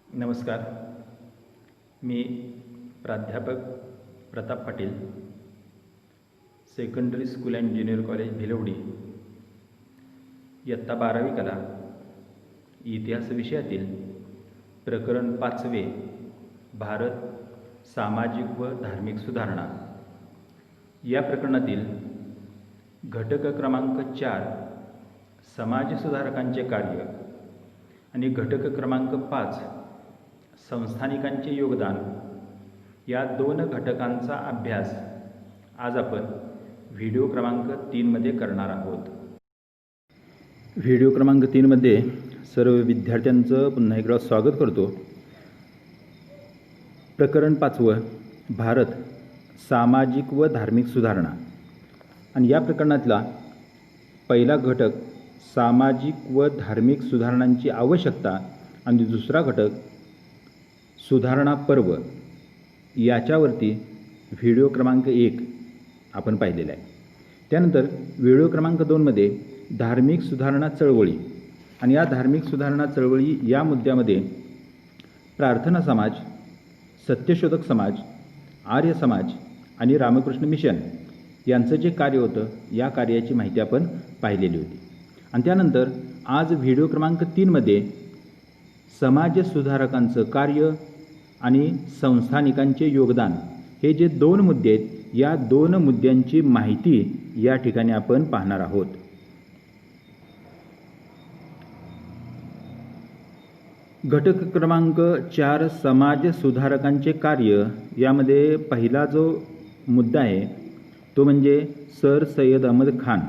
नमस्कार. मी प्राध्यापक Pratap Patil, secondary school and junior college Bhilwadi, इयत्ता 12वी कला, इतिहास विषयातील प्रकरण 5वे भारत सामाजिक व धार्मिक सुधारणा या प्रकरणातील घटक क्रमांक 4 समाजसुधारकांचे कार्य आणि घटक क्रमांक 5 संस्थानिकांचे योगदान या दोन घटकांचा अभ्यास आज आपण व्हिडिओ क्रमांक 3 मध्ये करणार आहोत. व्हिडिओ क्रमांक 3 मध्ये सर्व विद्यार्थ्यांचं पुन्हा एकदा स्वागत करतो. प्रकरण 5वं भारत सामाजिक व धार्मिक सुधारणा आणि या प्रकरणातला पहिला घटक सामाजिक व धार्मिक सुधारणांची आवश्यकता आणि दुसरा घटक सुधारणा पर्व याच्यावरती व्हिडिओ क्रमांक 1 आपण पाहिलेला आहे. त्यानंतर व्हिडिओ क्रमांक 2 मध्ये धार्मिक सुधारणा चळवळी आणि या धार्मिक सुधारणा चळवळी या मुद्द्यामध्ये प्रार्थना समाज, सत्यशोधक समाज, आर्य समाज आणि रामकृष्ण मिशन यांचं जे कार्य होतं या कार्याची माहिती आपण पाहिलेली होती. आणि त्यानंतर आज व्हिडिओ क्रमांक 3 मध्ये समाजसुधारकांचं कार्य आणि संस्थानिकांचे योगदान हे जे दोन मुद्दे आहेत या दोन मुद्द्यांची माहिती या ठिकाणी आपण पाहणार आहोत. घटक क्रमांक 4 समाजसुधारकांचे कार्य यामध्ये पहिला जो मुद्दा आहे तो म्हणजे सर सय्यद अहमद खान.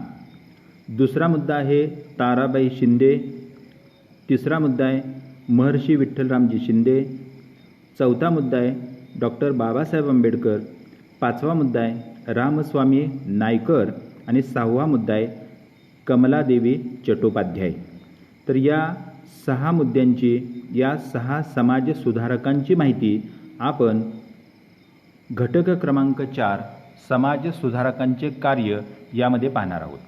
दुसरा मुद्दा आहे ताराबाई शिंदे. तिसरा मुद्दा आहे महर्षी विठ्ठलरामजी शिंदे. चौथा मुद्दा आहे डॉक्टर बाबासाहेब आंबेडकर. पाचवा मुद्दा आहे रामस्वामी नायकर आणि 6वा मुद्दा आहे कमलादेवी चट्टोपाध्याय. तर या 6 मुद्द्यांची या 6 समाजसुधारकांची माहिती आपण घटक क्रमांक 4 समाजसुधारकांचे कार्य यामध्ये पाहणार आहोत.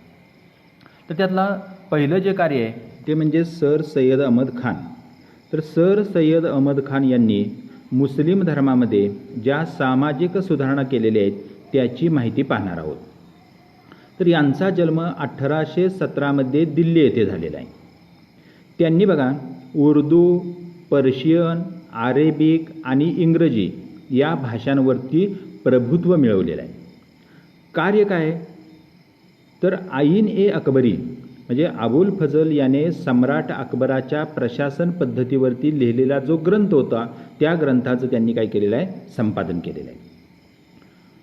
तर त्यातला पहिलं जे कार्य आहे ते म्हणजे सर सय्यद अहमद खान. तर सर सय्यद अहमद खान यांनी मुस्लिम धर्मामध्ये ज्या सामाजिक सुधारणा केलेल्या आहेत त्याची माहिती पाहणार आहोत. तर यांचा जन्म 1817 मध्ये दिल्ली येथे झालेला आहे. त्यांनी बघा उर्दू, पर्शियन, अरेबिक आणि इंग्रजी या भाषांवरती प्रभुत्व मिळवलेलं आहे. कार्य काय तर आईन ए अकबरी म्हणजे अबुल फजल याने सम्राट अकबराच्या प्रशासन पद्धतीवरती लिहिलेला जो ग्रंथ होता त्या ग्रंथाचं त्यांनी काय केलेलं आहे संपादन केलेलं आहे.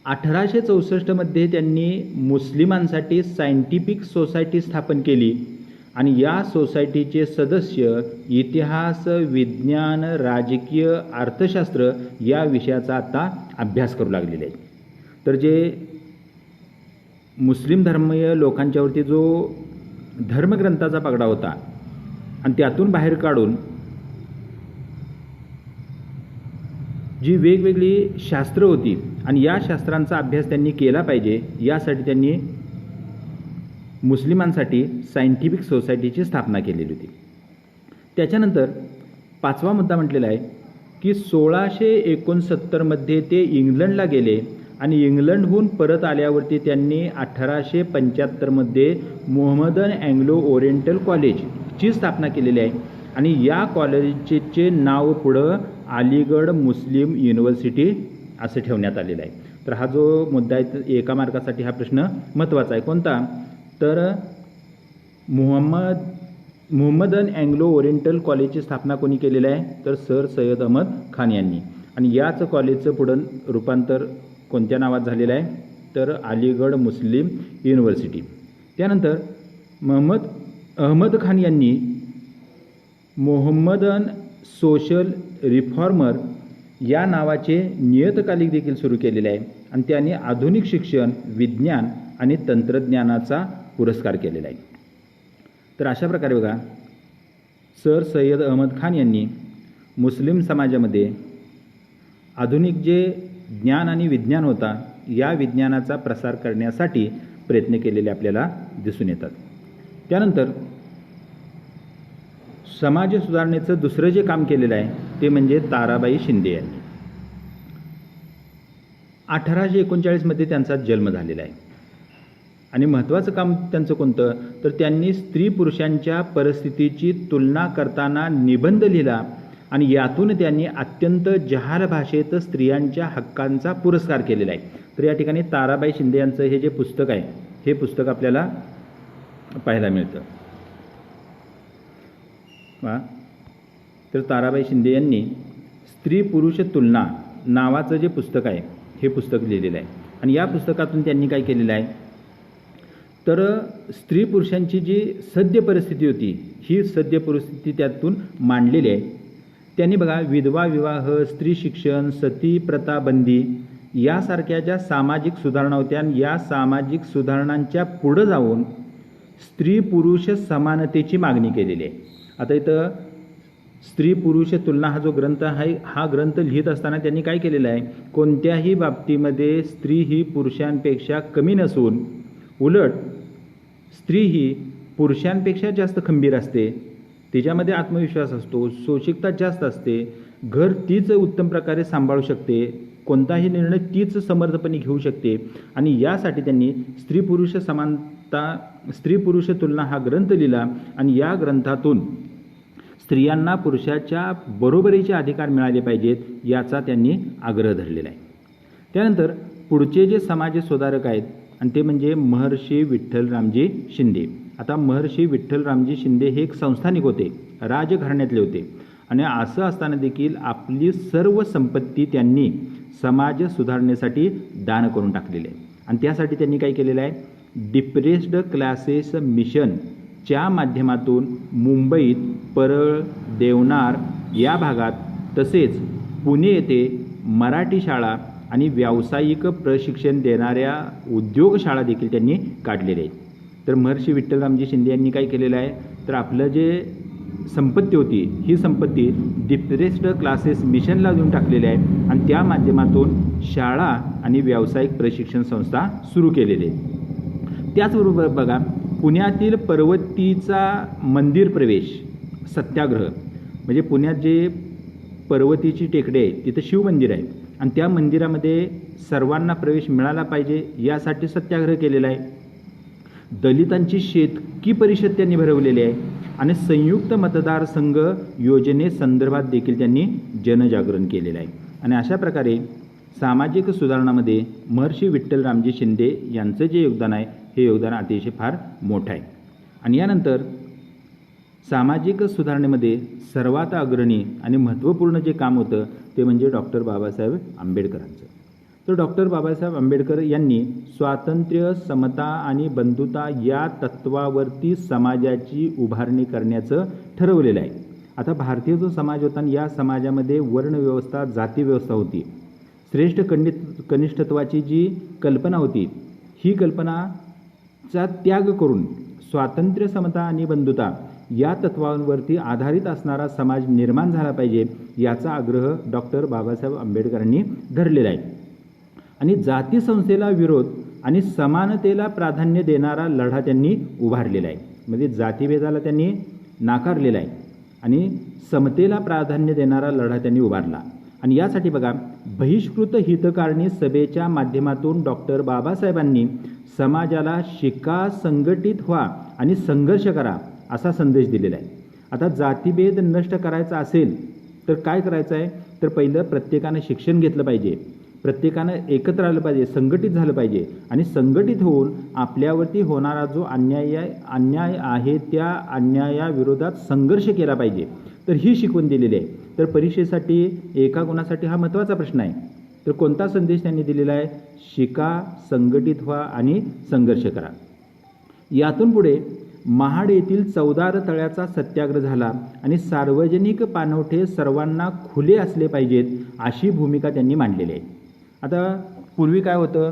1864 मध्ये त्यांनी मुस्लिमांसाठी सायंटिफिक सोसायटी स्थापन केली आणि या सोसायटीचे सदस्य इतिहास, विज्ञान, राजकीय, अर्थशास्त्र या विषयाचा आता अभ्यास करू लागलेले आहेत. तर जे मुस्लिम धर्मीय लोकांच्यावरती जो धर्मग्रंथाचा पगडा होता आणि त्यातून बाहेर काढून जी वेगवेगळी शास्त्र होती आणि या शास्त्रांचा अभ्यास त्यांनी केला पाहिजे यासाठी त्यांनी मुस्लिमांसाठी सायंटिफिक सोसायटीची स्थापना केलेली होती. त्याच्यानंतर 5वा मुद्दा म्हटलेला आहे की 1669 मध्ये ते इंग्लंडला गेले आणि इंग्लंडहून परत आल्यावरती त्यांनी 1875 मध्ये मोहम्मदन अँग्लो ओरिएंटल कॉलेजची स्थापना केलेली आहे आणि या कॉलेजचे नाव पुढं अलीगढ मुस्लिम युनिव्हर्सिटी असं ठेवण्यात आलेलं आहे. तर हा जो मुद्दा आहे एका मार्कासाठी हा प्रश्न महत्त्वाचा आहे. कोणता तर मोहम्मदन अँग्लो ओरिएंटल कॉलेजची स्थापना कोणी केलेली आहे तर सर सय्यद अहमद खान यांनी. आणि याच कॉलेजचं पुढं रूपांतर कोणत्या नावात झालेलं आहे तर अलीगढ मुस्लिम युनिव्हर्सिटी. त्यानंतर अहमद खान यांनी मोहम्मदन सोशल रिफॉर्मर या नावाचे नियतकालिक देखील सुरू केलेले आहे आणि त्यांनी आधुनिक शिक्षण, विज्ञान आणि तंत्रज्ञानाचा पुरस्कार केलेला आहे. तर अशा प्रकारे बघा सर सय्यद अहमद खान यांनी मुस्लिम समाजामध्ये आधुनिक जे ज्ञान आणि विज्ञान होता या विज्ञानाचा प्रसार करण्यासाठी प्रयत्न केलेले आपल्याला दिसून येतात. त्यानंतर समाज सुधारणेचं दुसरं जे काम केलेलं आहे ते म्हणजे ताराबाई शिंदे यांनी. 1839 त्यांचा जन्म झालेला आहे. आणि महत्त्वाचं काम त्यांचं कोणतं, तर त्यांनी स्त्री पुरुषांच्या परिस्थितीची तुलना करताना निबंध लिहिला आणि यातून त्यांनी अत्यंत जहाल भाषेत स्त्रियांच्या हक्कांचा पुरस्कार केलेला आहे. तर या ठिकाणी ताराबाई शिंदे यांचं हे जे पुस्तक आहे, हे पुस्तक आपल्याला पाहायला मिळतं. तर ताराबाई शिंदे यांनी स्त्री पुरुष तुलना नावाचं जे पुस्तक आहे, हे पुस्तक लिहिलेलं आहे. आणि या पुस्तकातून त्यांनी काय केलेलं आहे, तर स्त्री पुरुषांची जी सद्य परिस्थिती होती, ही सद्य परिस्थिती त्यातून मांडलेली आहे. त्यांनी बघा, विधवा विवाह, स्त्री शिक्षण, सती प्रथा बंदी यासारख्या ज्या सामाजिक सुधारणा होत्या, या सामाजिक सुधारणांच्या पुढं जाऊन स्त्री पुरुष समानतेची मागणी केलेली आहे. आता इथं स्त्री पुरुष तुलना हा जो ग्रंथ आहे, हा ग्रंथ लिहित असताना त्यांनी काय केलेलं आहे, कोणत्याही बाबतीमध्ये स्त्री ही पुरुषांपेक्षा कमी नसून उलट स्त्री ही पुरुषांपेक्षा जास्त खंबीर असते, तिच्यामध्ये आत्मविश्वास असतो, सोशिकता जास्त असते, घर तीच उत्तम प्रकारे सांभाळू शकते, कोणताही निर्णय तीच समर्थपणे घेऊ शकते. आणि यासाठी त्यांनी स्त्री पुरुष समानता, स्त्री पुरुष तुलना हा ग्रंथ लिहिला आणि या ग्रंथातून स्त्रियांना पुरुषाच्या बरोबरीचे अधिकार मिळाले पाहिजेत, याचा त्यांनी आग्रह धरलेला आहे. त्यानंतर पुढचे जे समाज सुधारक आहेत, आणि ते म्हणजे महर्षी विठ्ठलरामजी शिंदे. आता महर्षी विठ्ठलरामजी शिंदे हे एक संस्थानिक होते, राजघराण्यातले होते. आणि असं असताना देखील आपली सर्व संपत्ती त्यांनी समाज सुधारण्यासाठी दान करून टाकलेली आहे. आणि त्यासाठी त्यांनी काय केलेलं आहे, डिप्रेस्ड क्लासेस मिशनच्या माध्यमातून मुंबईत परळ, देवनार या भागात तसेच पुणे येथे मराठी शाळा आणि व्यावसायिक प्रशिक्षण देणाऱ्या उद्योगशाळा देखील त्यांनी काढलेल्या आहेत. तर महर्षी विठ्ठलरामजी शिंदे यांनी काय केलेलं आहे, तर आपलं जे संपत्ती होती, ही संपत्ती डिप्रेस्ड क्लासेस मिशनला देऊन टाकलेली आहे आणि त्या माध्यमातून शाळा आणि व्यावसायिक प्रशिक्षण संस्था सुरू केलेली आहे. त्याचबरोबर बघा, पुण्यातील पर्वतीचा मंदिर प्रवेश सत्याग्रह, म्हणजे पुण्यात जे पर्वतीची टेकडे आहे तिथं शिवमंदिर आहे आणि त्या मंदिरामध्ये सर्वांना प्रवेश मिळाला पाहिजे, यासाठी सत्याग्रह केलेला आहे. दलितांची शेतकी परिषद त्यांनी भरवलेली आहे आणि संयुक्त मतदारसंघ योजनेसंदर्भात देखील त्यांनी जनजागरण केलेलं आहे. आणि अशा प्रकारे सामाजिक सुधारणामध्ये महर्षी विठ्ठलरामजी शिंदे यांचं जे योगदान आहे, हे योगदान अतिशय फार मोठं आहे. आणि यानंतर सामाजिक सुधारणेमध्ये सर्वात अग्रणी आणि महत्त्वपूर्ण जे काम होतं, ते म्हणजे डॉक्टर बाबासाहेब आंबेडकरांचं. तर डॉक्टर बाबासाहेब आंबेडकर यांनी स्वातंत्र्य, समता आणि बंधुता या तत्वावरती समाजाची उभारणी करण्याचं ठरवलेलं आहे. आता भारतीय जो समाज होता, या समाजामध्ये वर्णव्यवस्था, जातीव्यवस्था होती. श्रेष्ठ कनिष्ठत्वाची जी कल्पना होती, ही कल्पनाचा त्याग करून स्वातंत्र्य, समता आणि बंधुता या तत्वांवरती आधारित असणारा समाज निर्माण झाला पाहिजे, याचा आग्रह डॉक्टर बाबासाहेब आंबेडकरांनी धरलेला आहे. आणि जाती संस्थेला विरोध आणि समानतेला प्राधान्य देणारा लढा त्यांनी उभारलेला आहे. म्हणजे जातीभेदाला त्यांनी नाकारलेला आहे आणि समतेला प्राधान्य देणारा लढा त्यांनी उभारला. आणि यासाठी बघा, बहिष्कृत हितकारणी सभेच्या माध्यमातून डॉक्टर बाबासाहेबांनी समाजाला शिका, संघटित व्हा आणि संघर्ष करा असा संदेश दिलेला आहे. आता जातीभेद नष्ट करायचा असेल तर काय करायचं आहे, तर पहिलं प्रत्येकानं शिक्षण घेतलं पाहिजे, प्रत्येकानं एकत्र आलं पाहिजे, संघटित झालं पाहिजे आणि संघटित होऊन आपल्यावरती होणारा जो अन्याय आहे, त्या अन्यायाविरोधात संघर्ष केला पाहिजे. तर ही शिकवण दिलेली आहे. तर परीक्षेसाठी एका गुणासाठी हा महत्त्वाचा प्रश्न आहे. तर कोणता संदेश त्यांनी दिलेला आहे, शिका, संघटित व्हा आणि संघर्ष करा. यातून पुढे महाड येथील 14 तळ्याचा सत्याग्रह झाला आणि सार्वजनिक पाणवठे सर्वांना खुले असले पाहिजेत, अशी भूमिका त्यांनी मांडलेली आहे. आता पूर्वी काय होतं,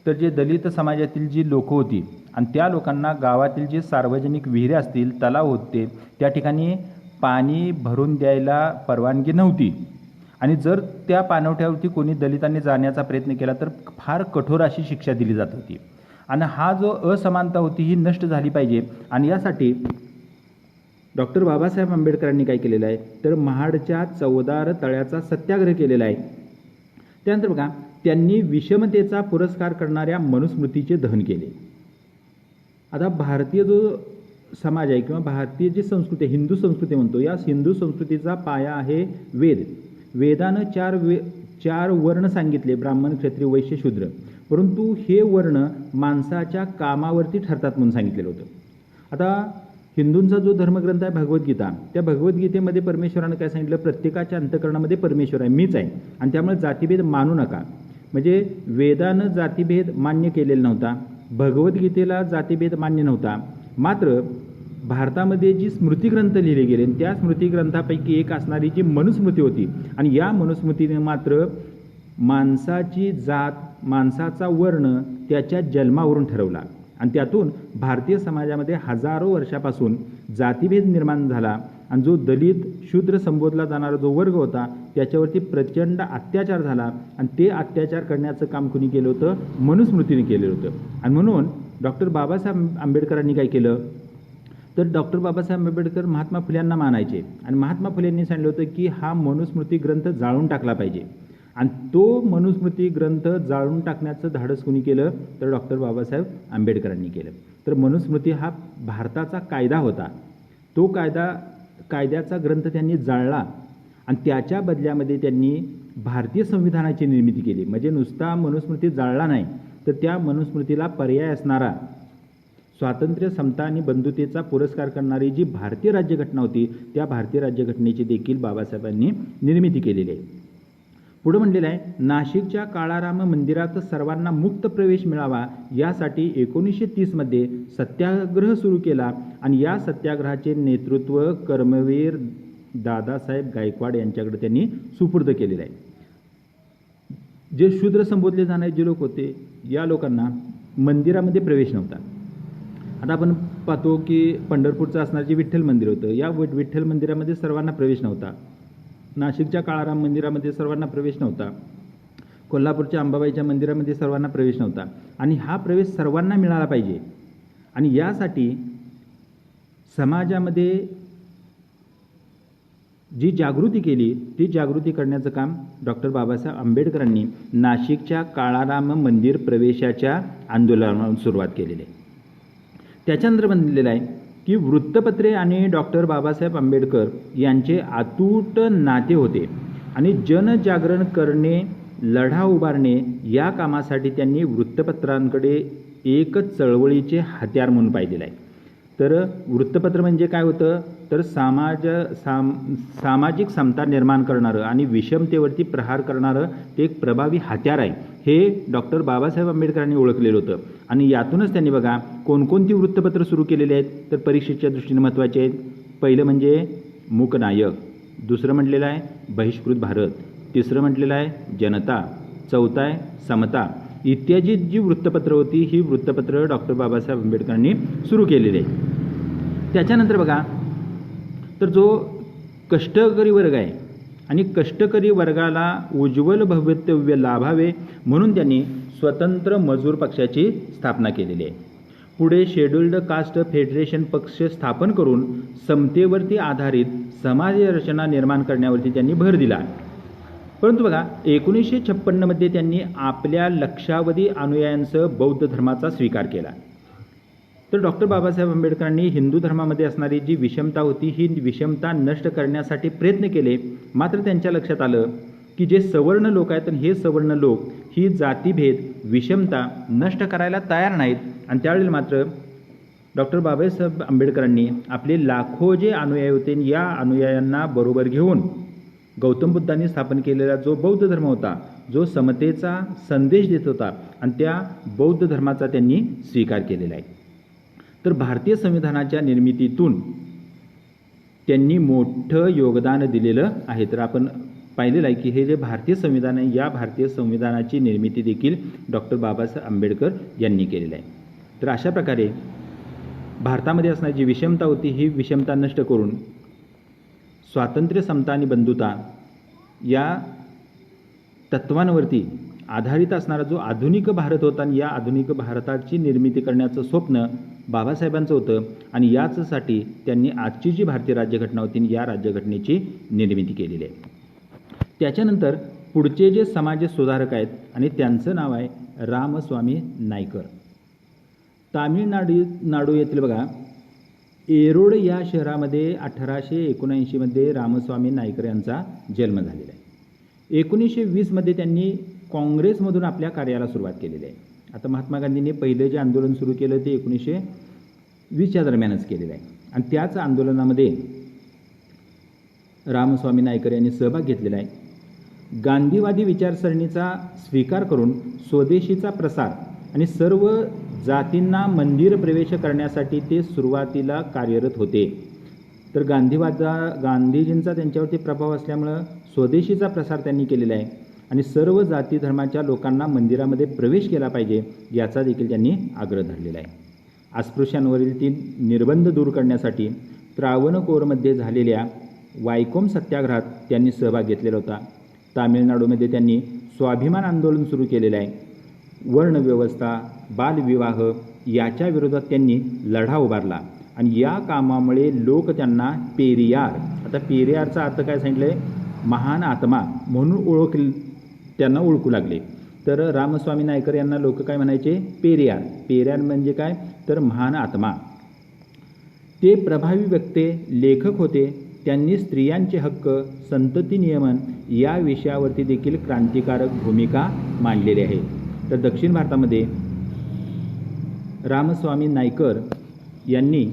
तर जे दलित समाजातील जी लोकं होती आणि त्या लोकांना गावातील जे सार्वजनिक विहिरी असतील, तलाव होते, त्या ठिकाणी पाणी भरून द्यायला परवानगी नव्हती. आणि जर त्या पाणवठ्यावरती कोणी दलितांनी जाण्याचा प्रयत्न केला तर फार कठोर अशी शिक्षा दिली जात होती. आणि हा जो असमानता होती, ही नष्ट झाली पाहिजे. आणि यासाठी डॉक्टर बाबासाहेब आंबेडकरांनी काय केलेलं आहे, तर महाडच्या 14 तळ्याचा सत्याग्रह केलेला आहे. त्यानंतर बघा, त्यांनी विषमतेचा पुरस्कार करणाऱ्या मनुस्मृतीचे दहन केले. आता भारतीय जो समाज आहे किंवा भारतीय जी संस्कृती, हिंदू संस्कृती म्हणतो, या हिंदू संस्कृतीचा पाया आहे वेद. वेदानं चार वर्ण सांगितले, ब्राह्मण, क्षत्रिय, वैश्य, शूद्र. परंतु हे वर्ण माणसाच्या कामावरती ठरतात म्हणून सांगितलेलं होतं. आता हिंदूंचा जो धर्मग्रंथ आहे भगवद्गीता, त्या भगवद्गीतेमध्ये परमेश्वरानं काय सांगितलं, प्रत्येकाच्या अंतःकरणामध्ये परमेश्वर आहे, मीच आहे, आणि त्यामुळे जातीभेद मानू नका. म्हणजे वेदानं जातीभेद मान्य केलेला नव्हता, भगवद्गीतेला जातीभेद मान्य नव्हता. मात्र भारतामध्ये जी स्मृतिग्रंथ लिहिले गेले, त्या स्मृतिग्रंथापैकी एक असणारी जी मनुस्मृती होती, आणि या मनुस्मृतीने मात्र माणसाची जात, माणसाचा वर्ण त्याच्या जन्मावरून ठरवला. आणि त्यातून भारतीय समाजामध्ये हजारो वर्षापासून जातीभेद निर्माण झाला. आणि जो दलित, शूद्र संबोधला जाणारा जो वर्ग होता, त्याच्यावरती प्रचंड अत्याचार झाला. आणि ते अत्याचार करण्याचं काम कुणी केलं होतं, मनुस्मृतीने केलेलं होतं. आणि म्हणून डॉक्टर बाबासाहेब आंबेडकरांनी काय केलं, तर डॉक्टर बाबासाहेब आंबेडकर महात्मा फुल्यांना मानायचे, आणि महात्मा फुलेंनी सांगितलं होतं की हा मनुस्मृती ग्रंथ जाळून टाकला पाहिजे. आणि तो मनुस्मृती ग्रंथ जाळून टाकण्याचं धाडस कुणी केलं, तर डॉक्टर बाबासाहेब आंबेडकरांनी केलं. तर मनुस्मृती हा भारताचा कायदा होता, तो कायद्याचा ग्रंथ त्यांनी जाळला, आणि त्याच्या बदल्यामध्ये त्यांनी भारतीय संविधानाची निर्मिती केली. म्हणजे नुसता मनुस्मृती जाळला नाही, तर त्या मनुस्मृतीला पर्याय असणारा स्वातंत्र्य, समता आणि बंधुतेचा पुरस्कार करणारी जी भारतीय राज्यघटना होती, त्या भारतीय राज्यघटनेची देखील बाबासाहेबांनी निर्मिती केलेली आहे. पुढे म्हटलेलं आहे, नाशिकच्या काळाराम मंदिरात सर्वांना मुक्त प्रवेश मिळावा यासाठी 1930 सत्याग्रह सुरू केला. आणि या सत्याग्रहाचे नेतृत्व कर्मवीर दादासाहेब गायकवाड यांच्याकडे त्यांनी सुपूर्द केलेलं आहे. जे शूद्र संबोधले जाणारे जे लोक होते, या लोकांना मंदिरामध्ये प्रवेश नव्हता. आता आपण पाहतो की पंढरपूरचं असणारं जे विठ्ठल मंदिर होतं, या विठ्ठल मंदिरामध्ये सर्वांना प्रवेश नव्हता. नाशिकच्या काळाराम मंदिरामध्ये सर्वांना प्रवेश नव्हता. कोल्हापूरच्या अंबाबाईच्या मंदिरामध्ये सर्वांना प्रवेश नव्हता. आणि हा प्रवेश सर्वांना मिळाला पाहिजे. आणि यासाठी समाजामध्ये जी जागृती केली, ती जागृती करण्याचं काम डॉक्टर बाबासाहेब आंबेडकरांनी नाशिकच्या काळाराम मंदिर प्रवेशाच्या आंदोलनाला सुरुवात केलेली आहे. त्याच्यानंतर बनलेलं आहे की वृत्तपत्रे आणि डॉक्टर बाबासाहेब आंबेडकर यांचे अतूट नाते होते. आणि जनजागरण करणे, लढा उभारणे या कामासाठी त्यांनी वृत्तपत्रांकडे एक चळवळीचे हत्यार म्हणून पाहिलेलं आहे. तर वृत्तपत्र म्हणजे काय होतं, तर सामाजिक समता निर्माण करणारं आणि विषमतेवरती प्रहार करणारं ते एक प्रभावी हत्यार आहे, हे डॉक्टर बाबासाहेब आंबेडकरांनी ओळखलेलं होतं. आणि यातूनच त्यांनी बघा कोणकोणती वृत्तपत्र सुरू केलेली आहेत, तर परीक्षेच्या दृष्टीने महत्त्वाचे आहेत. पहिलं म्हणजे मूकनायक, दुसरं म्हटलेलं आहे बहिष्कृत भारत, तिसरं म्हटलेलं आहे जनता, चौथं आहे समता, इत्यादी जी वृत्तपत्र होती, ही वृत्तपत्र डॉक्टर बाबासाहेब आंबेडकरांनी सुरू केलेली आहे. त्याच्यानंतर बघा, तर जो कष्टकरी वर्ग आहे आणि कष्टकरी वर्गाला उज्ज्वल भवितव्य लाभावे म्हणून त्यांनी स्वतंत्र मजूर पक्षाची स्थापना केलेली आहे. पुढे शेड्युल्ड कास्ट फेडरेशन पक्ष स्थापन करून समतेवरती आधारित समाज रचना निर्माण करण्यावरती त्यांनी भर दिला. परंतु बघा 1956 त्यांनी आपल्या लक्षावधी अनुयायांसह बौद्ध धर्माचा स्वीकार केला. तर डॉक्टर बाबासाहेब आंबेडकरांनी हिंदू धर्मामध्ये असणारी जी विषमता होती, ही विषमता नष्ट करण्यासाठी प्रयत्न केले. मात्र त्यांच्या लक्षात आलं की जे सवर्ण लोक आहेत, हे सवर्ण लोक ही जातीभेद, विषमता नष्ट करायला तयार नाहीत. आणि त्यावेळी मात्र डॉक्टर बाबासाहेब आंबेडकरांनी आपले लाखो जे अनुयायी होते, या अनुयायांना बरोबर घेऊन गौतम बुद्धांनी स्थापन केलेला जो बौद्ध धर्म होता, जो समतेचा संदेश देत होता, आणि त्या बौद्ध धर्माचा त्यांनी स्वीकार केलेला आहे. तर भारतीय संविधानाच्या निर्मितीतून त्यांनी मोठं योगदान दिलेलं आहे. तर आपण पाहिलेलं आहे की हे जे भारतीय संविधान आहे, या भारतीय संविधानाची निर्मिती देखील डॉक्टर बाबासाहेब आंबेडकर यांनी केलेलं आहे. तर अशा प्रकारे भारतामध्ये असणारी जी विषमता होती, ही विषमता नष्ट करून स्वातंत्र्य, समता आणि बंधुता या तत्वांवरती आधारित असणारा जो आधुनिक भारत होता आणि या आधुनिक भारताची निर्मिती करण्याचं स्वप्न बाबासाहेबांचं होतं आणि याचसाठी त्यांनी आजची जी भारतीय राज्यघटना होती या राज्यघटनेची निर्मिती केलेली आहे. त्याच्यानंतर पुढचे जे समाज सुधारक आहेत आणि त्यांचं नाव आहे रामस्वामी नायकर. तामिळनाडू येथील बघा एरोड या शहरामध्ये 1879 रामस्वामी नायकर यांचा जन्म झालेला आहे. 1920 त्यांनी काँग्रेसमधून आपल्या कार्याला सुरुवात केलेली आहे. आता महात्मा गांधींनी पहिलं जे आंदोलन सुरू केलं ते 1920च्या दरम्यानच केलेलं आहे आणि त्याच आंदोलनामध्ये रामस्वामी नायकर यांनी सहभाग घेतलेला आहे. गांधीवादी विचारसरणीचा स्वीकार करून स्वदेशीचा प्रसार आणि सर्व जातींना मंदिर प्रवेश करण्यासाठी ते सुरुवातीला कार्यरत होते. तर गांधीजींचा त्यांच्यावरती प्रभाव असल्यामुळं स्वदेशीचा प्रसार त्यांनी केलेला आहे आणि सर्व जाती धर्माच्या लोकांना मंदिरामध्ये प्रवेश केला पाहिजे याचा देखील त्यांनी आग्रह धरलेला आहे. अस्पृश्यांवरील ती निर्बंध दूर करण्यासाठी त्रावणकोरमध्ये झालेल्या वायकोम सत्याग्रहात त्यांनी सहभाग घेतलेला होता. तामिळनाडूमध्ये त्यांनी स्वाभिमान आंदोलन सुरू केलेलं आहे. वर्णव्यवस्था, बालविवाह याच्या विरोधात त्यांनी लढा उभारला आणि या कामामुळे लोक त्यांना पेरियार, आता पेरियारचा अर्थ काय सांगितलं आहे, महान आत्मा म्हणून त्यांना ओळखू लागले. तर रामस्वामी नायकर यांना लोक काय म्हणायचे, पेरियार. पेरियार म्हणजे काय तर महान आत्मा. ते प्रभावी वक्ते, लेखक होते. त्यांनी स्त्रियांचे हक्क, संतती नियमन या विषयावरती देखील क्रांतिकारक भूमिका मांडलेली आहे. तर दक्षिण भारतामध्ये रामस्वामी नायकर यांनी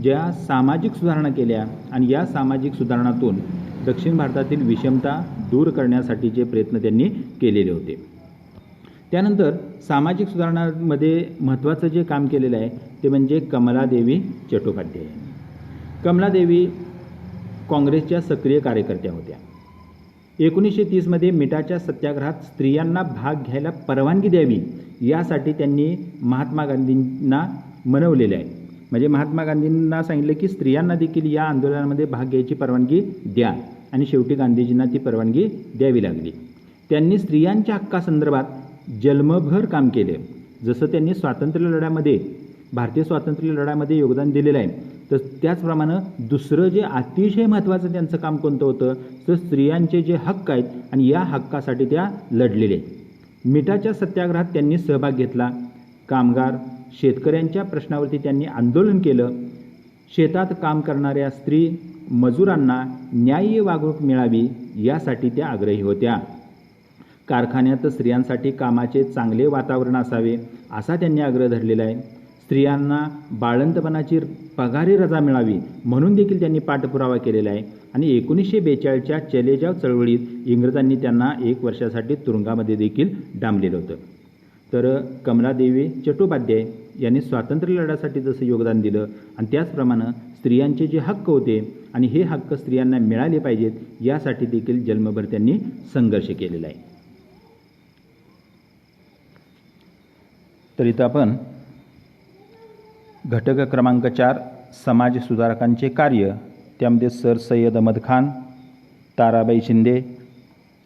ज्या सामाजिक सुधारणा केल्या आणि या सामाजिक सुधारणातून दक्षिण भारतातील विषमता दूर करण्यासाठीचे प्रयत्न त्यांनी केलेले होते. त्यानंतर सामाजिक सुधारणामध्ये महत्त्वाचं जे काम केलेलं आहे ते म्हणजे कमलादेवी चट्टोपाध्याय. कमलादेवी काँग्रेसच्या सक्रिय कार्यकर्त्या होत्या. 1930 मिठाच्या सत्याग्रहात स्त्रियांना भाग घ्यायला परवानगी द्यावी यासाठी त्यांनी महात्मा गांधींना मनवलेले आहे. म्हणजे महात्मा गांधींना सांगितलं की स्त्रियांना देखील या आंदोलनामध्ये भाग घ्यायची परवानगी द्या आणि शेवटी गांधीजींना ती परवानगी द्यावी लागली. त्यांनी स्त्रियांच्या हक्कासंदर्भात जन्मभर काम केले. जसं त्यांनी स्वातंत्र्य लढ्यामध्ये, भारतीय स्वातंत्र्य लढ्यामध्ये योगदान दिलेलं आहे, तर त्याचप्रमाणे दुसरं जे अतिशय महत्त्वाचं त्यांचं काम कोणतं होतं तर स्त्रियांचे जे हक्क आहेत आणि या हक्कासाठी त्या लढलेले. मिठाच्या सत्याग्रहात त्यांनी सहभाग घेतला. कामगार, शेतकऱ्यांच्या प्रश्नावरती त्यांनी आंदोलन केलं. शेतात काम करणाऱ्या स्त्री मजुरांना न्याय्य वागणूक मिळावी यासाठी त्या आग्रही होत्या. कारखान्यात स्त्रियांसाठी कामाचे चांगले वातावरण असावे असा त्यांनी आग्रह धरलेला आहे. स्त्रियांना बाळंतपणाची पगारी रजा मिळावी म्हणून देखील त्यांनी पाठपुरावा केलेला आहे आणि 1942च्या चले जाव चळवळीत इंग्रजांनी त्यांना 1 वर्षासाठी तुरुंगामध्ये देखील डांबलेलं होतं. तर कमलादेवी चट्टोपाध्याय यांनी स्वातंत्र्य लढ्यासाठी जसं योगदान दिलं आणि त्याचप्रमाणे स्त्रियांचे जे हक्क होते आणि हे हक्क स्त्रियांना मिळाले पाहिजेत यासाठी देखील जन्मभर त्यांनी संघर्ष केलेला आहे. तर इथं आपण घटक क्रमांक 4 समाज सुधारकांचे कार्य, त्यामध्ये सर सय्यद अहमद खान, ताराबाई शिंदे,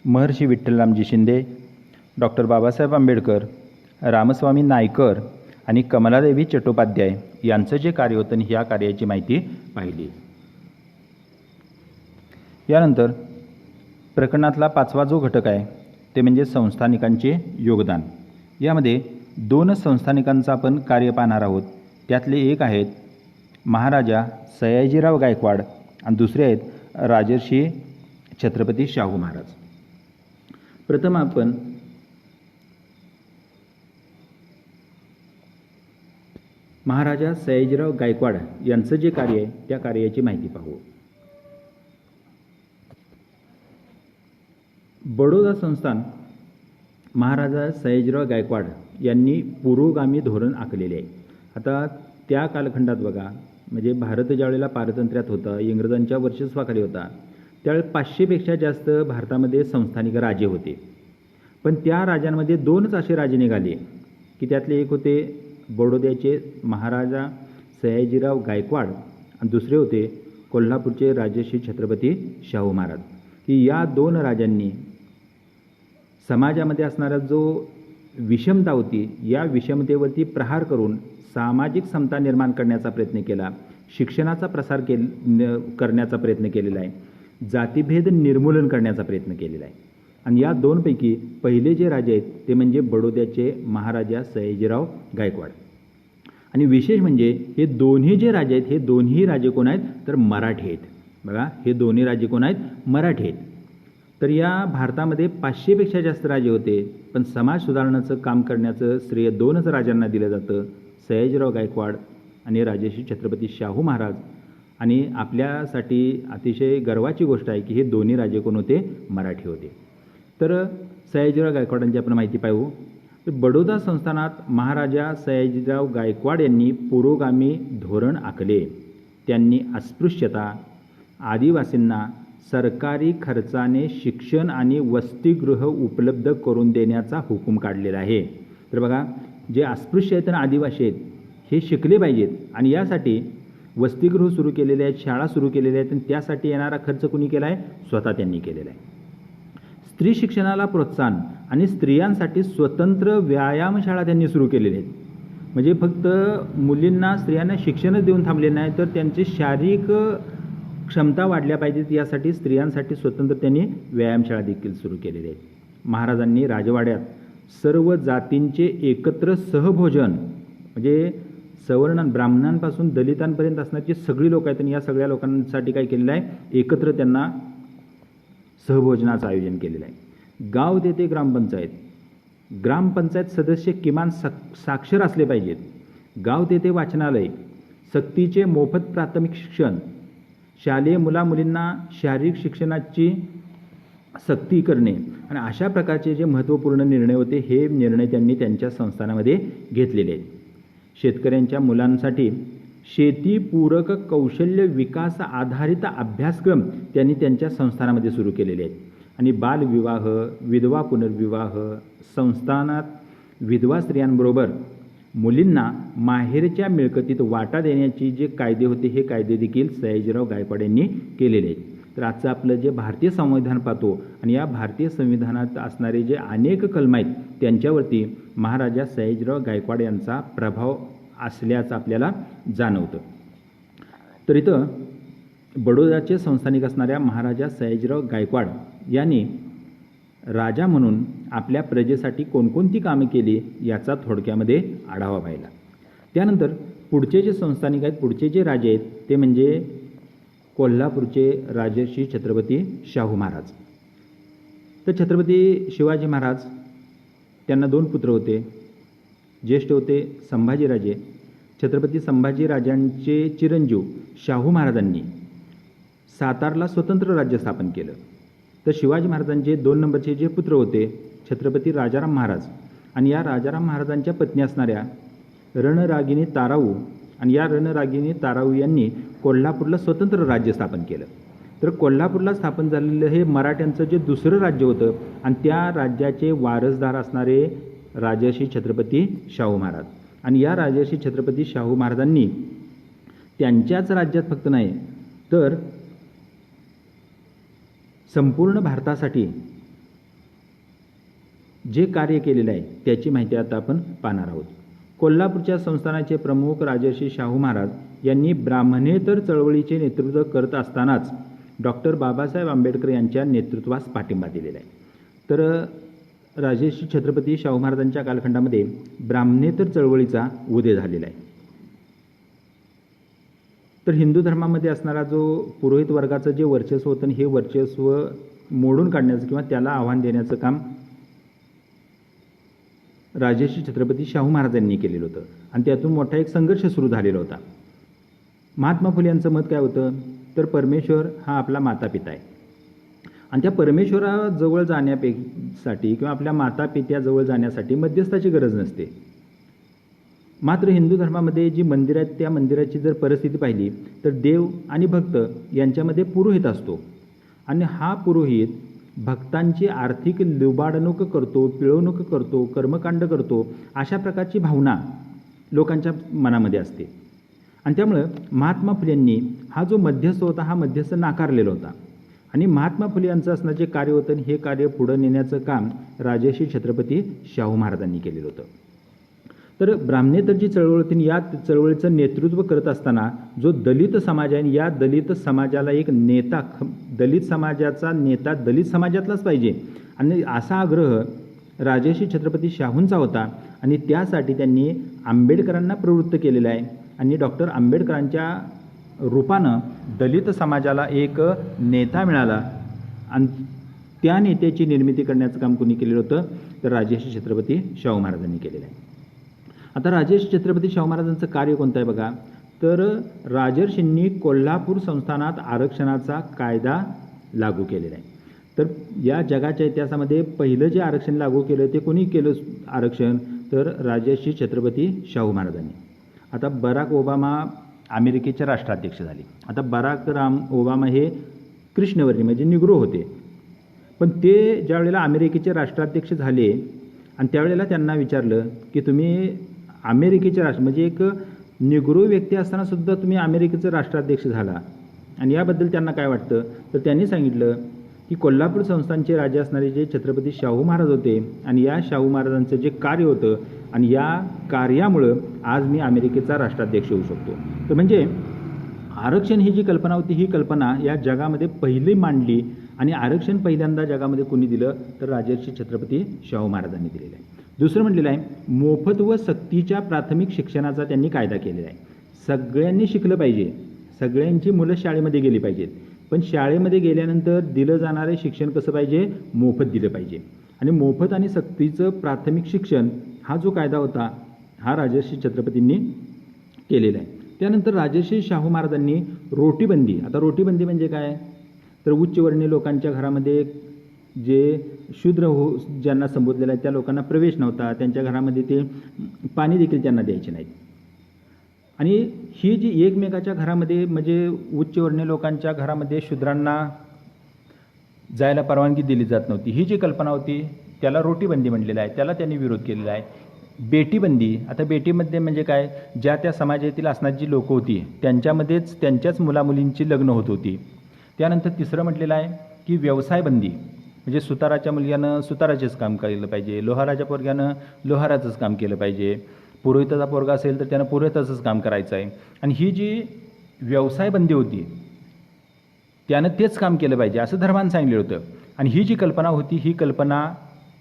महर्षी विठ्ठलरामजी शिंदे, डॉक्टर बाबासाहेब आंबेडकर, रामस्वामी नायकर आणि कमलादेवी चट्टोपाध्याय यांचं जे कार्य होतं ह्या कार्याची माहिती पाहिली. यानंतर प्रकरणातला 5वा जो घटक आहे ते म्हणजे संस्थानिकांचे योगदान. यामध्ये 2 संस्थानिकांचं आपण कार्य पाहणार आहोत. त्यातले एक आहेत महाराजा सयाजीराव गायकवाड आणि दुसरे आहेत राजर्षी छत्रपती शाहू महाराज. प्रथम आपण महाराजा सयाजीराव गायकवाड यांचं जे कार्य आहे त्या कार्याची माहिती पाहू. बडोदा संस्थान महाराजा सयाजीराव गायकवाड यांनी पुरोगामी धोरण आखलेले आहे. आता त्या कालखंडात बघा, म्हणजे भारत ज्यावेळेला पारतंत्र्यात होता, इंग्रजांच्या वर्चस्वाखाली होता, त्यावेळेस 500पेक्षा जास्त भारतामध्ये संस्थानिक राजे होते. पण त्या राजांमध्ये 2च असे राजे निघाले की त्यातले एक होते बडोद्याचे महाराजा सयाजीराव गायकवाड आणि दुसरे होते कोल्हापूरचे राजर्षी छत्रपती शाहू महाराज. की या 2 राजांनी समाजामध्ये असणारा जो विषमता होती, या विषमतेवरती प्रहार करून सामाजिक समता निर्माण करण्याचा प्रयत्न केला, शिक्षणाचा प्रसार करण्याचा प्रयत्न केलेला आहे, जातीभेद निर्मूलन करण्याचा प्रयत्न केलेला आहे. आणि या दोनपैकी पहिले जे राजे आहेत ते म्हणजे बडोद्याचे महाराजा सयाजीराव गायकवाड. आणि विशेष म्हणजे हे दोन्ही जे राजे आहेत, हे दोन्ही राजे कोण आहेत तर मराठी आहेत. बघा, हे दोन्ही राजे कोण आहेत? मराठी आहेत. तर या भारतामध्ये 500पेक्षा जास्त राजे होते, पण समाज सुधारणाचं काम करण्याचं श्रेय दोनच राजांना दिलं जातं, सयाजीराव गायकवाड आणि राजर्षी छत्रपती शाहू महाराज. आणि आपल्यासाठी अतिशय गर्वाची गोष्ट आहे की हे दोन्ही राजे कोण होते? मराठी होते. तर सयाजीराव गायकवाडांची आपण माहिती पाहू. बडोदा संस्थानात महाराजा सयाजीराव गायकवाड यांनी पुरोगामी धोरण आखले. त्यांनी अस्पृश्यता, आदिवासींना सरकारी खर्चाने शिक्षण आणि वसतिगृह उपलब्ध करून देण्याचा हुकूम काढलेला आहे. तर बघा, जे अस्पृश्य आहेत आणि आदिवासी आहेत हे शिकले पाहिजेत आणि यासाठी वसतिगृह सुरू केलेले आहेत, शाळा सुरू केलेल्या आहेत आणि त्यासाठी येणारा खर्च कुणी केला आहे? स्वतः त्यांनी केलेला आहे. स्त्री शिक्षणाला प्रोत्साहन आणि स्त्रियांसाठी स्वतंत्र व्यायामशाळा त्यांनी सुरू केलेल्या आहेत. म्हणजे फक्त मुलींना, स्त्रियांना शिक्षणच देऊन थांबले नाही, तर त्यांची शारीरिक क्षमता वाढल्या पाहिजेत यासाठी स्त्रियांसाठी स्वतंत्र त्यांनी व्यायामशाळा देखील सुरू केलेल्या आहेत. महाराजांनी राजवाड्यात सर्व जातींचे एकत्र सहभोजन, म्हणजे सवर्ण ब्राह्मणांपासून दलितांपर्यंत असणारी सगळी लोक आहेत आणि या सगळ्या लोकांसाठी काय केलेलं आहे? एकत्र त्यांना सहभोजनाचं आयोजन केलेलं आहे. गाव तेथे ग्रामपंचायत, ग्रामपंचायत सदस्य किमान साक्षर असले पाहिजेत. गाव तेथे वाचनालय, सक्तीचे मोफत प्राथमिक शिक्षण, शालेय मुलामुलींना शारीरिक शिक्षणाची सक्ती करणे आणि अशा प्रकारचे जे महत्त्वपूर्ण निर्णय होते हे निर्णय त्यांनी त्यांच्या संस्थानामध्ये घेतलेले आहेत. शेतकऱ्यांच्या मुलांसाठी शेतीपूरक कौशल्य विकास आधारित अभ्यासक्रम त्यांनी त्यांच्या संस्थानामध्ये सुरू केलेले आहेत. आणि बालविवाह, विधवा पुनर्विवाह, संस्थानात विधवा स्त्रियांबरोबर मुलींना माहेरच्या मिळकतीत वाटा देण्याची जे कायदे होते हे कायदे देखील सयाजीराव गायकवाड यांनी केलेले आहेत. तर आजचं आपलं जे भारतीय संविधान पाहतो आणि या भारतीय संविधानात असणारे जे अनेक कलम आहेत त्यांच्यावरती महाराजा सयाजीराव गायकवाड यांचा प्रभाव असल्याचं आपल्याला जाणवतं. तर इथं बडोद्याचे संस्थानिक असणाऱ्या महाराजा सयाजीराव गायकवाड यांनी राजा म्हणून आपल्या प्रजेसाठी कोणकोणती कामे केली याचा थोडक्यामध्ये आढावा पाहिला. त्यानंतर पुढचे जे संस्थानिक आहेत, पुढचे जे राजे आहेत ते म्हणजे कोल्हापूरचे राजर्षी छत्रपती शाहू महाराज. तर छत्रपती शिवाजी महाराज त्यांना 2 पुत्र होते. ज्येष्ठ होते संभाजीराजे. छत्रपती संभाजीराजांचे चिरंजीव शाहू महाराजांनी सातारला स्वतंत्र राज्य स्थापन केलं. तर शिवाजी महाराजांचे 2 नंबरचे जे पुत्र होते छत्रपती राजाराम महाराज आणि या राजाराम महाराजांच्या पत्नी असणाऱ्या रणरागिणी ताराऊ आणि या रणरागिणी ताराऊ यांनी कोल्हापूरला स्वतंत्र राज्य स्थापन केलं. तर कोल्हापूरला स्थापन झालेलं हे मराठ्यांचं जे दुसरं राज्य होतं आणि त्या राज्याचे वारसदार असणारे राजर्षी छत्रपती शाहू महाराज. आणि या राजर्षी छत्रपती शाहू महाराजांनी त्यांच्याच राज्यात फक्त नाही तर संपूर्ण भारतासाठी जे कार्य केलेलं आहे त्याची माहिती आता आपण पाहणार आहोत. कोल्हापूरच्या संस्थानाचे प्रमुख राजर्षी शाहू महाराज यांनी ब्राह्मणेतर चळवळीचे नेतृत्व करत असतानाच डॉक्टर बाबासाहेब आंबेडकर यांच्या नेतृत्वास पाठिंबा दिलेला आहे. तर राजर्षी छत्रपती शाहू महाराजांच्या कालखंडामध्ये ब्राह्मणेतर चळवळीचा उदय झालेला आहे. तर हिंदू धर्मामध्ये असणारा जो पुरोहित वर्गाचं जे वर्चस्व होतं हे वर्चस्व मोडून काढण्याचं किंवा त्याला आव्हान देण्याचं काम राजर्षी छत्रपती शाहू महाराजांनी केलेलं होतं आणि त्यातून मोठा एक संघर्ष सुरू झालेला होता. महात्मा फुले यांचं मत काय होतं तर परमेश्वर हा आपला मातापिता आहे आणि त्या परमेश्वराजवळ जाण्यासाठी किंवा आपल्या मातापित्याजवळ जाण्यासाठी मध्यस्थाची गरज नसते. मात्र हिंदू धर्मामध्ये जी मंदिरं आहेत त्या मंदिराची जर परिस्थिती पाहिली तर देव आणि भक्त यांच्यामध्ये पुरोहित असतो आणि हा पुरोहित भक्तांची आर्थिक लुबाडणूक करतो, पिळवणूक करतो, कर्मकांड करतो अशा प्रकारची भावना लोकांच्या मनामध्ये असते. आणि त्यामुळं महात्मा फुलेंनी हा जो मध्यस्थ होता हा मध्यस्थ नाकारलेला होता. आणि महात्मा फुले यांचं असणं जे कार्य होतं हे कार्य पुढं नेण्याचं काम राजर्षी छत्रपती शाहू महाराजांनी केलेलं होतं. तर ब्राह्मणेतर जी चळवळ होती या चळवळीचं नेतृत्व करत असताना जो दलित समाज आहे या दलित समाजाला एक नेता, दलित समाजाचा नेता दलित समाजातलाच पाहिजे आणि असा आग्रह राजर्षी छत्रपती शाहूंचा होता. आणि त्यासाठी त्यांनी आंबेडकरांना प्रवृत्त केलेलं आहे आणि डॉक्टर आंबेडकरांच्या रूपानं दलित समाजाला एक नेता मिळाला आणि त्या नेत्याची निर्मिती करण्याचं काम कोणी केलेलं होतं तर राजर्षी छत्रपती शाहू महाराजांनी केलेलं आहे. आता राजर्षी छत्रपती शाहू महाराजांचं कार्य कोणतं आहे बघा, तर राजर्षींनी कोल्हापूर संस्थानात आरक्षणाचा कायदा लागू केलेला आहे. तर या जगाच्या इतिहासामध्ये पहिलं जे आरक्षण लागू केलं ते कोणी केलं आरक्षण तर राजर्षी छत्रपती शाहू महाराजांनी. आता बराक ओबामा अमेरिकेचे राष्ट्राध्यक्ष झाले. आता बराक ओबामा हे कृष्णवर्णी म्हणजे निग्रो होते, पण ते ज्यावेळेला अमेरिकेचे राष्ट्राध्यक्ष झाले आणि त्यावेळेला त्यांना विचारलं की तुम्ही अमेरिकेचे राष्ट्र म्हणजे एक निग्रो व्यक्ती असताना सुद्धा तुम्ही अमेरिकेचे राष्ट्राध्यक्ष झाला आणि याबद्दल त्यांना काय वाटतं तर त्यांनी सांगितलं की कोल्हापूर संस्थानचे राजे असणारे जे छत्रपती शाहू महाराज होते आणि या शाहू महाराजांचं जे कार्य होतं आणि या कार्यामुळं आज मी अमेरिकेचा राष्ट्राध्यक्ष होऊ शकतो. तर म्हणजे आरक्षण ही जी कल्पना होती ही कल्पना या जगामध्ये पहिली मांडली आणि आरक्षण पहिल्यांदा जगामध्ये कोणी दिलं तर राजर्षी छत्रपती शाहू महाराजांनी दिलेलं आहे. दुसरं म्हटलेलं आहे मोफत व सक्तीच्या प्राथमिक शिक्षणाचा त्यांनी कायदा केलेला आहे. सगळ्यांनी शिकलं पाहिजे, सगळ्यांची मुलं शाळेमध्ये गेली पाहिजेत, पण शाळेमध्ये गेल्यानंतर दिलं जाणारे शिक्षण कसं पाहिजे मोफत दिलं पाहिजे. आणि मोफत आणि सक्तीचं प्राथमिक शिक्षण हा जो कायदा होता हा राजर्षी छत्रपतींनी केलेला आहे. त्यानंतर राजर्षी शाहू महाराजांनी रोटीबंदी. आता रोटीबंदी म्हणजे काय तर उच्चवर्णीय लोकांच्या घरामध्ये जे शूद्र ज्यांना संबोधलेलं आहे त्या लोकांना प्रवेश नव्हता, त्यांच्या घरामध्ये ते पाणी देखील त्यांना द्यायचे नाहीत. आणि ही जी एकमेकाच्या घरामध्ये म्हणजे उच्चवर्णीय लोकांच्या घरामध्ये शूद्रांना जायला परवानगी दिली जात नव्हती, ही जी कल्पना होती त्याला रोटीबंदी म्हणलेलं आहे. त्याला त्यांनी विरोध केलेला आहे. बेटीबंदी. आता बेटीमध्ये म्हणजे काय ज्या त्या समाजातील असणारी जी लोकं होती त्यांच्यामध्येच त्यांच्याच मुलामुलींची लग्न होत होती. त्यानंतर तिसरं म्हटलेलं आहे की व्यवसायबंदी म्हणजे सुताराच्या मुलग्यानं सुताराचेच काम केलं पाहिजे, लोहाराच्या पोरग्यानं लोहाराचंच काम केलं पाहिजे, पुरोहिताचा पोरगा असेल तर त्यानं पुरोहिताचंच काम करायचं आहे. आणि ही जी व्यवसायबंदी होती त्यानं तेच काम केलं पाहिजे असं धर्मानं सांगितलं होतं. आणि ही जी कल्पना होती ही कल्पना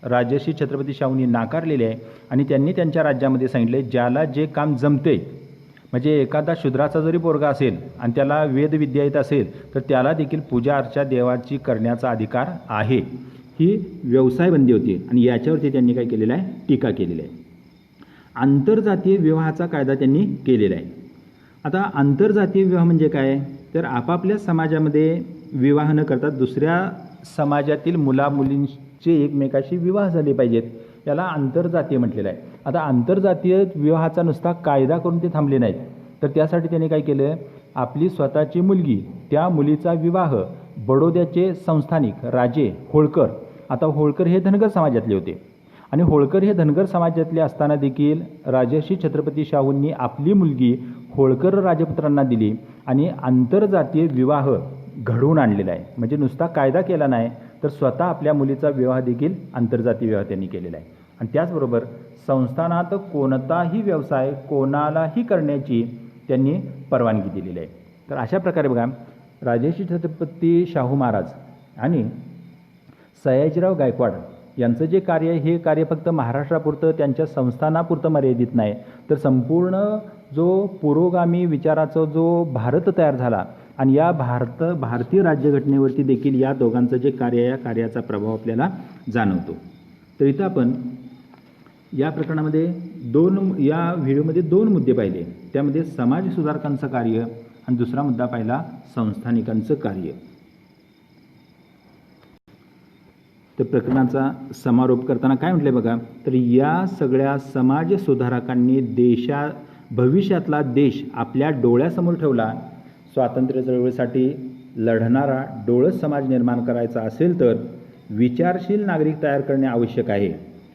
राजर्षी छत्रपती शाहूंनी नाकारलेली आहे आणि त्यांनी त्यांच्या राज्यामध्ये सांगितले ज्याला जे काम जमते म्हणजे एखादा शूद्राचा जरी पोरगा असेल आणि त्याला वेदविद्या येत असेल तर त्याला देखील पूजा अर्चा देवाची करण्याचा अधिकार आहे. ही व्यवसायबंदी होती आणि याच्यावरती त्यांनी काय केलेलं आहे टीका केलेली आहे. आंतरजातीय विवाहाचा कायदा त्यांनी केलेला आहे. आता आंतरजातीय विवाह म्हणजे काय तर आपापल्या समाजामध्ये विवाह न करता दुसऱ्या समाजातील मुलामुलींचे एकमेकाशी विवाह झाले पाहिजेत, याला आंतरजातीय म्हटलेलं आहे. आता आंतरजातीय विवाहाचा नुसता कायदा करून ते थांबले नाहीत, तर त्यासाठी त्यांनी काय केलं आपली स्वतःची मुलगी त्या मुलीचा विवाह बडोद्याचे संस्थानिक राजे होळकर. आता होळकर हे धनगर समाजातले होते आणि होळकर हे धनगर समाजातले असताना देखील राजर्षी छत्रपती शाहूंनी आपली मुलगी होळकर राजपुत्रांना दिली आणि आंतरजातीय विवाह घडवून आणलेला आहे. म्हणजे नुसता कायदा केला नाही तर स्वतः आपल्या मुलीचा विवाह देखील आंतरजातीय विवाह त्यांनी केलेला आहे. आणि त्याचबरोबर संस्थानात कोणताही व्यवसाय कोणालाही करण्याची त्यांनी परवानगी दिलेली आहे. तर अशा प्रकारे बघा राजर्षी छत्रपती शाहू महाराज आणि सयाजीराव गायकवाड यांचं जे कार्य हे कार्य फक्त महाराष्ट्रापुरतं त्यांच्या संस्थानापुरतं मर्यादित नाही तर संपूर्ण जो पुरोगामी विचाराचा जो भारत तयार झाला आणि या भारतीय राज्यघटनेवरती देखील या दोघांचं जे कार्य या कार्याचा प्रभाव आपल्याला जाणवतो. तर इथं आपण या प्रकरणामध्ये या व्हिडिओमध्ये दोन मुद्दे पाहिले, त्यामध्ये समाज सुधारकांचं कार्य आणि दुसरा मुद्दा पाहिला संस्थानिकांचं कार्य. तर प्रकरणाचा समारोप करताना काय म्हटलंय बघा तर या सगळ्या समाज सुधारकांनी भविष्यातला देश आपल्या डोळ्यासमोर ठेवला. स्वातंत्र्य चळवळीसाठी लढणारा डोळस समाज निर्माण करायचा असेल तर विचारशील नागरिक तयार करणे आवश्यक आहे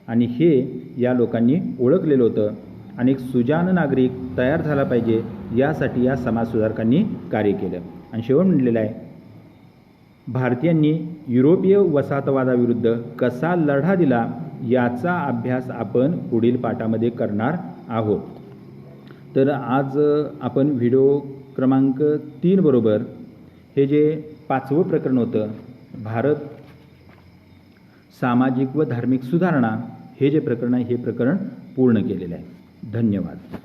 आणि हे या लोकांनी ओळखलेलं होतं. आणि एक सुजाण नागरिक तयार झाला पाहिजे यासाठी या समाजसुधारकांनी कार्य केलं. आणि शेवट म्हटलेलं आहे भारतीयांनी युरोपीय वसाहतवादाविरुद्ध कसा लढा दिला याचा अभ्यास आपण पुढील पाठामध्ये करणार आहोत. तर आज आपण व्हिडिओ क्रमांक 3 बरोबर हे जे 5वं प्रकरण होतं, भारत सामाजिक व धार्मिक सुधारणा, हे जे प्रकरण आहे हे प्रकरण पूर्ण केलेलं आहे. धन्यवाद.